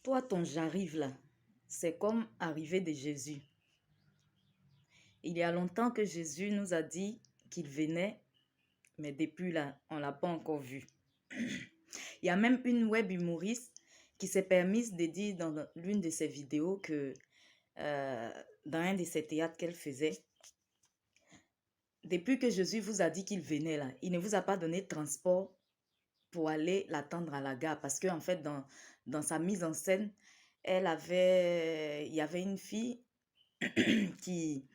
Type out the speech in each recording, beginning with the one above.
Toi, ton j'arrive là, c'est comme arriver de Jésus. Il y a longtemps que Jésus nous a dit qu'il venait, mais depuis là, on ne l'a pas encore vu. Il y a même une web humoriste qui s'est permise de dire dans l'une de ses vidéos que dans un de ses théâtres qu'elle faisait, depuis que Jésus vous a dit qu'il venait là, il ne vous a pas donné de transport pour aller l'attendre à la gare. Parce qu'en fait, dans sa mise en scène, il y avait une fille qui,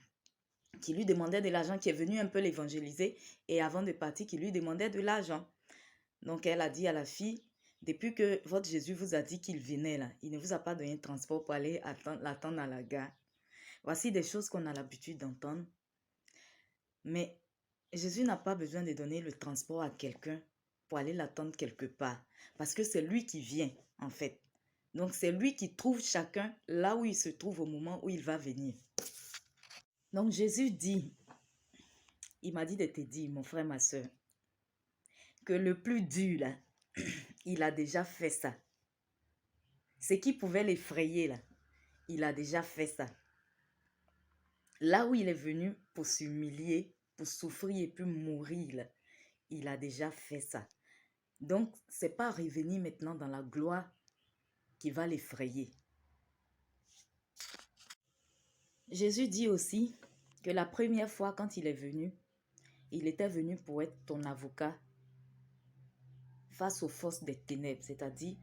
qui lui demandait de l'argent, qui est venue un peu l'évangéliser. Et avant de partir, qui lui demandait de l'argent. Donc, elle a dit à la fille, depuis que votre Jésus vous a dit qu'il venait là, il ne vous a pas donné de transport pour aller l'attendre à la gare. Voici des choses qu'on a l'habitude d'entendre. Mais Jésus n'a pas besoin de donner le transport à quelqu'un pour aller l'attendre quelque part. Parce que c'est lui qui vient, en fait. Donc, c'est lui qui trouve chacun là où il se trouve au moment où il va venir. Donc, Jésus dit, il m'a dit de te dire, mon frère, ma soeur, que le plus dur, là, il a déjà fait ça. Ce qui pouvait l'effrayer, là, il a déjà fait ça. Là où il est venu pour s'humilier, pour souffrir et puis mourir, là, il a déjà fait ça. Donc, ce n'est pas revenir maintenant dans la gloire qui va l'effrayer. Jésus dit aussi que la première fois quand il est venu, il était venu pour être ton avocat face aux forces des ténèbres, c'est-à-dire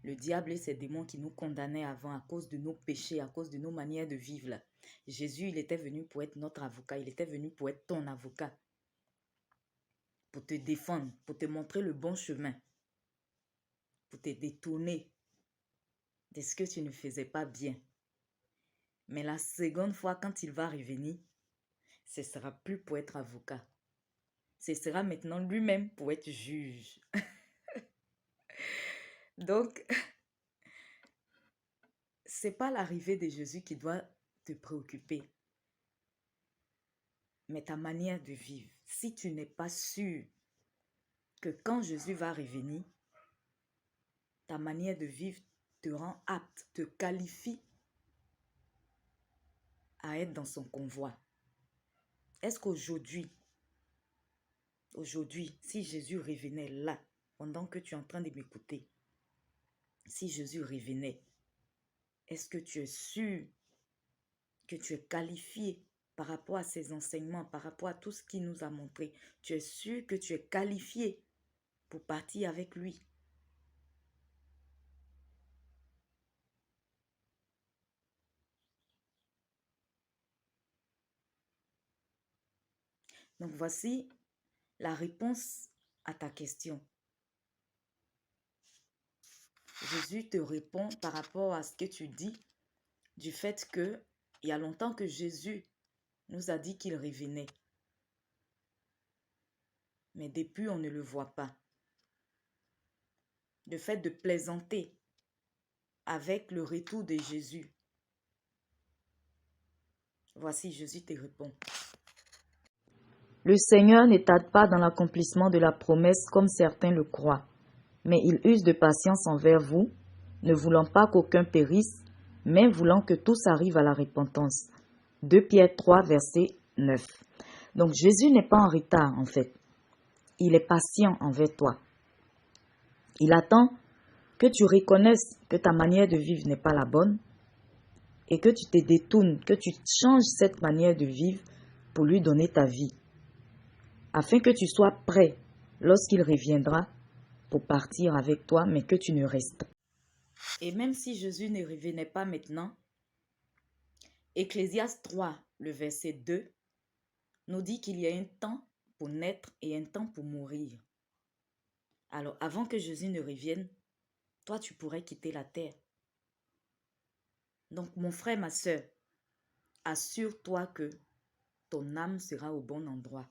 le diable et ses démons qui nous condamnaient avant à cause de nos péchés, à cause de nos manières de vivre là. Jésus, il était venu pour être notre avocat, il était venu pour être ton avocat, pour te défendre, pour te montrer le bon chemin, pour te détourner de ce que tu ne faisais pas bien. Mais la seconde fois, quand il va revenir, ce ne sera plus pour être avocat. Ce sera maintenant lui-même pour être juge. Donc, ce n'est pas l'arrivée de Jésus qui doit te préoccuper, mais ta manière de vivre. Si tu n'es pas sûr que quand Jésus va revenir, ta manière de vivre te rend apte, te qualifie à être dans son convoi. Est-ce qu'aujourd'hui, si Jésus revenait là, pendant que tu es en train de m'écouter, si Jésus revenait, est-ce que tu es sûr que tu es qualifié par rapport à ses enseignements, par rapport à tout ce qu'il nous a montré? Tu es sûr que tu es qualifié pour partir avec lui? Donc voici la réponse à ta question. Jésus te répond par rapport à ce que tu dis, du fait que il y a longtemps que Jésus nous a dit qu'il revenait. Mais depuis, on ne le voit pas. Le fait de plaisanter avec le retour de Jésus. Voici, Jésus te répond. Le Seigneur ne tarde pas dans l'accomplissement de la promesse comme certains le croient, mais il use de patience envers vous, ne voulant pas qu'aucun périsse, mais voulant que tous arrivent à la repentance. 2 Pierre 3, verset 9. Donc Jésus n'est pas en retard en fait. Il est patient envers toi. Il attend que tu reconnaisses que ta manière de vivre n'est pas la bonne et que tu te détournes, que tu changes cette manière de vivre pour lui donner ta vie, afin que tu sois prêt lorsqu'il reviendra pour partir avec toi, mais que tu ne restes pas. Et même si Jésus ne revenait pas maintenant, Ecclésiaste 3, le verset 2, nous dit qu'il y a un temps pour naître et un temps pour mourir. Alors, avant que Jésus ne revienne, toi, tu pourrais quitter la terre. Donc, mon frère, ma soeur, assure-toi que ton âme sera au bon endroit.